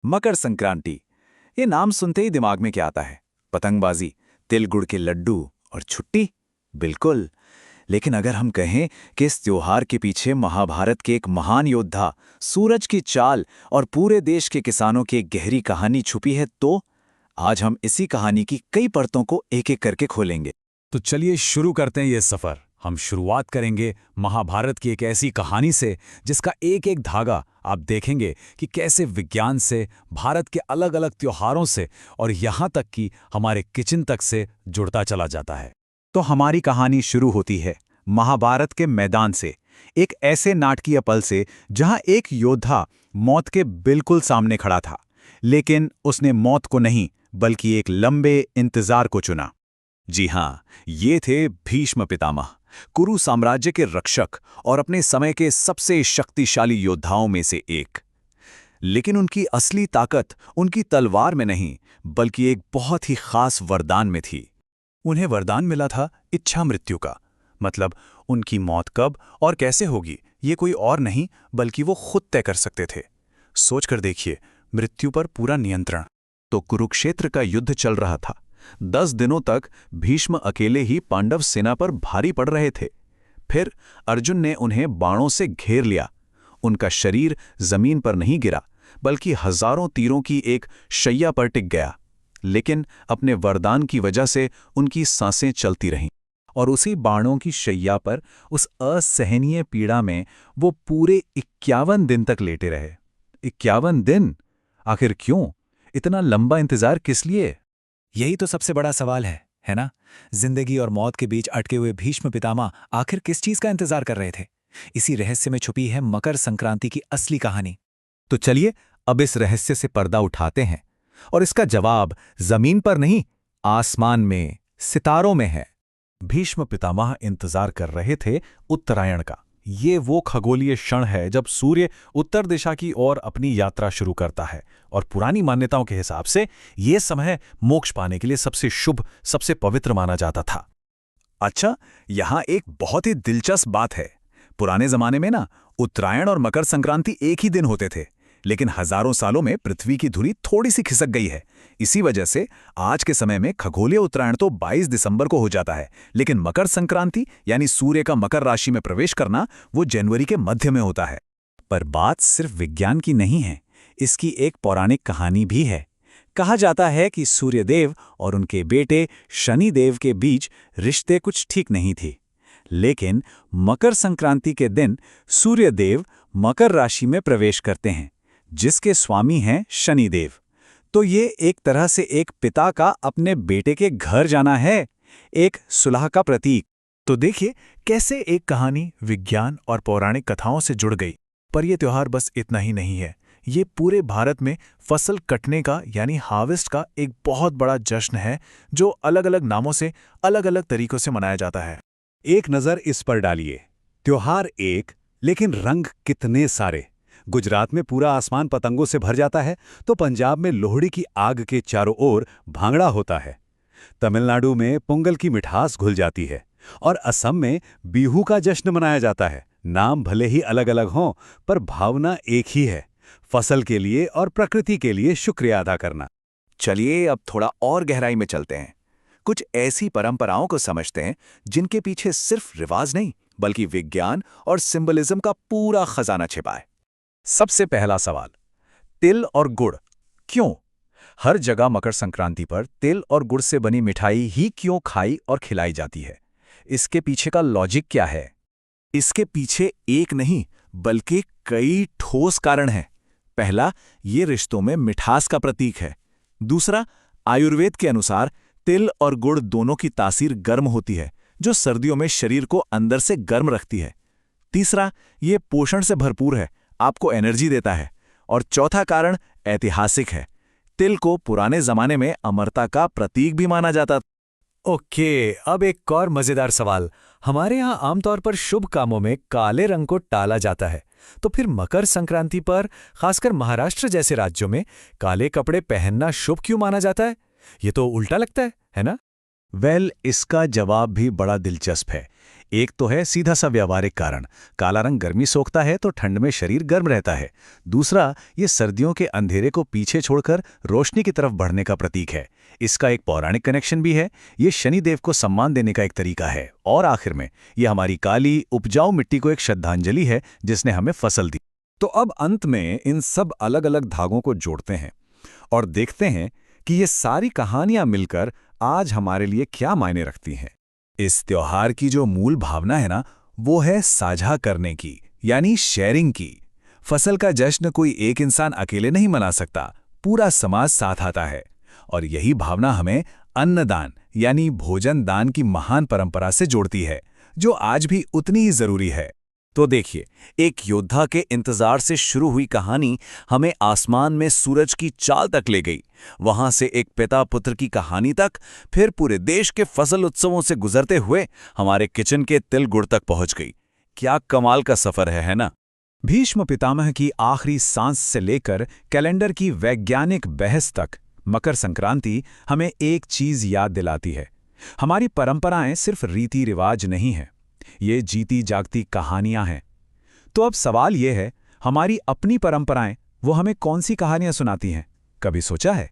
मकर संक्रांति। ये नाम सुनते ही दिमाग में क्या आता है? पतंगबाजी, तिल गुड़ के लड्डू और छुट्टी? बिल्कुल। लेकिन अगर हम कहें कि इस त्योहार के पीछे महाभारत के एक महान योद्धा, सूरज की चाल और पूरे देश के किसानों की एक गहरी कहानी छुपी है, तो आज हम इसी कहानी की कई परतों को एक-एक करके खोलेंगे। तो चलिए शुरू करते हैं ये सफर। हम शुरुआत करेंगे महाभारत की एक ऐसी कहानी से जिसका एक एक धागा आप देखेंगे कि कैसे विज्ञान से, भारत के अलग अलग त्योहारों से और यहाँ तक कि हमारे किचन तक से जुड़ता चला जाता है। तो हमारी कहानी शुरू होती है महाभारत के मैदान से, एक ऐसे नाटकीय पल से जहां एक योद्धा मौत के बिल्कुल सामने खड़ा था, लेकिन उसने मौत को नहीं बल्कि एक लंबे इंतजार को चुना। जी हाँ, ये थे भीष्म पितामह, कुरु साम्राज्य के रक्षक और अपने समय के सबसे शक्तिशाली योद्धाओं में से एक। लेकिन उनकी असली ताकत उनकी तलवार में नहीं बल्कि एक बहुत ही खास वरदान में थी। उन्हें वरदान मिला था इच्छा मृत्यु का, मतलब उनकी मौत कब और कैसे होगी ये कोई और नहीं बल्कि वो खुद तय कर सकते थे। सोचकर देखिए, मृत्यु पर पूरा नियंत्रण। तो कुरुक्षेत्र का युद्ध चल रहा था। 10 दिनों तक भीष्म अकेले ही पांडव सेना पर भारी पड़ रहे थे। फिर अर्जुन ने उन्हें बाणों से घेर लिया। उनका शरीर जमीन पर नहीं गिरा बल्कि हजारों तीरों की एक शैया पर टिक गया। लेकिन अपने वरदान की वजह से उनकी सांसें चलती रहीं। और उसी बाणों की शैया पर, उस असहनीय पीड़ा में वो पूरे 51 दिन तक लेटे रहे। 51 दिन? आखिर क्यों? इतना लंबा इंतजार किस लिए? यही तो सबसे बड़ा सवाल है ना? जिंदगी और मौत के बीच अटके हुए भीष्म पितामह आखिर किस चीज का इंतजार कर रहे थे? इसी रहस्य में छुपी है मकर संक्रांति की असली कहानी। तो चलिए अब इस रहस्य से पर्दा उठाते हैं, और इसका जवाब जमीन पर नहीं, आसमान में, सितारों में है। भीष्म पितामह इंतजार कर रहे थे उत्तरायण का। ये वो खगोलीय क्षण है जब सूर्य उत्तर दिशा की ओर अपनी यात्रा शुरू करता है, और पुरानी मान्यताओं के हिसाब से ये समय मोक्ष पाने के लिए सबसे शुभ, सबसे पवित्र माना जाता था। अच्छा, यहाँ एक बहुत ही दिलचस्प बात है। पुराने जमाने में ना, उत्तरायण और मकर संक्रांति एक ही दिन होते थे, लेकिन हजारों सालों में पृथ्वी की धुरी थोड़ी सी खिसक गई है। इसी वजह से आज के समय में खगोलीय उत्तरायण तो 22 दिसंबर को हो जाता है, लेकिन मकर संक्रांति यानी सूर्य का मकर राशि में प्रवेश करना वो जनवरी के मध्य में होता है। पर बात सिर्फ विज्ञान की नहीं है, इसकी एक पौराणिक कहानी भी है। कहा जाता है कि सूर्यदेव और उनके बेटे शनिदेव के बीच रिश्ते कुछ ठीक नहीं थे, लेकिन मकर संक्रांति के दिन सूर्यदेव मकर राशि में प्रवेश करते हैं, जिसके स्वामी हैं शनिदेव। तो ये एक तरह से एक पिता का अपने बेटे के घर जाना है, एक सुलह का प्रतीक। तो देखिए कैसे एक कहानी विज्ञान और पौराणिक कथाओं से जुड़ गई। पर यह त्योहार बस इतना ही नहीं है, ये पूरे भारत में फसल कटने का यानी हार्वेस्ट का एक बहुत बड़ा जश्न है, जो अलग अलग नामों से, अलग अलग तरीकों से मनाया जाता है। एक नज़र इस पर डालिए। त्योहार एक, लेकिन रंग कितने सारे। गुजरात में पूरा आसमान पतंगों से भर जाता है, तो पंजाब में लोहड़ी की आग के चारों ओर भांगड़ा होता है। तमिलनाडु में पोंगल की मिठास घुल जाती है, और असम में बिहू का जश्न मनाया जाता है। नाम भले ही अलग अलग हों, पर भावना एक ही है, फसल के लिए और प्रकृति के लिए शुक्रिया अदा करना। चलिए अब थोड़ा और गहराई में चलते हैं। कुछ ऐसी परंपराओं को समझते हैं जिनके पीछे सिर्फ रिवाज नहीं बल्कि विज्ञान और सिंबलिज्म का पूरा खजाना छिपा है। सबसे पहला सवाल, तिल और गुड़ क्यों? हर जगह मकर संक्रांति पर तिल और गुड़ से बनी मिठाई ही क्यों खाई और खिलाई जाती है? इसके पीछे का लॉजिक क्या है? इसके पीछे एक नहीं बल्कि कई ठोस कारण हैं। पहला, ये रिश्तों में मिठास का प्रतीक है। दूसरा, आयुर्वेद के अनुसार तिल और गुड़ दोनों की तासीर गर्म होती है, जो सर्दियों में शरीर को अंदर से गर्म रखती है। तीसरा, ये पोषण से भरपूर है, आपको एनर्जी देता है। और चौथा कारण ऐतिहासिक है। तिल को पुराने जमाने में अमरता का प्रतीक भी माना जाता था। ओके, अब एक और मजेदार सवाल। हमारे यहाँ आमतौर पर शुभ कामों में काले रंग को टाला जाता है, तो फिर मकर संक्रांति पर, खासकर महाराष्ट्र जैसे राज्यों में, काले कपड़े पहनना शुभ क्यों माना जाता है? ये तो उल्टा लगता है ना? इसका जवाब भी बड़ा दिलचस्प है। एक तो है सीधा सा व्यावहारिक कारण, काला रंग गर्मी सोखता है तो ठंड में शरीर गर्म रहता है। दूसरा, ये सर्दियों के अंधेरे को पीछे छोड़कर रोशनी की तरफ बढ़ने का प्रतीक है। इसका एक पौराणिक कनेक्शन भी है, ये शनिदेव को सम्मान देने का एक तरीका है। और आखिर में, ये हमारी काली उपजाऊ मिट्टी को एक श्रद्धांजलि है जिसने हमें फसल दी। तो अब अंत में इन सब अलग अलग धागों को जोड़ते हैं और देखते हैं कि ये सारी कहानियां मिलकर आज हमारे लिए क्या मायने रखती हैं। इस त्योहार की जो मूल भावना है ना, वो है साझा करने की, यानी शेयरिंग की। फसल का जश्न कोई एक इंसान अकेले नहीं मना सकता, पूरा समाज साथ आता है। और यही भावना हमें अन्नदान यानी भोजन दान की महान परंपरा से जोड़ती है, जो आज भी उतनी ही जरूरी है। तो देखिए, एक योद्धा के इंतजार से शुरू हुई कहानी हमें आसमान में सूरज की चाल तक ले गई, वहां से एक पिता पुत्र की कहानी तक, फिर पूरे देश के फसल उत्सवों से गुजरते हुए हमारे किचन के तिल गुड़ तक पहुंच गई। क्या कमाल का सफर है ना? भीष्म पितामह की आखिरी सांस से लेकर कैलेंडर की वैज्ञानिक बहस तक मकर संक्रांति हमें एक चीज याद दिलाती है, हमारी परंपराएं सिर्फ रीति रिवाज नहीं हैं, ये जीती जागती कहानियां हैं। तो अब सवाल ये है, हमारी अपनी परंपराएं वो हमें कौन सी कहानियां सुनाती हैं? कभी सोचा है?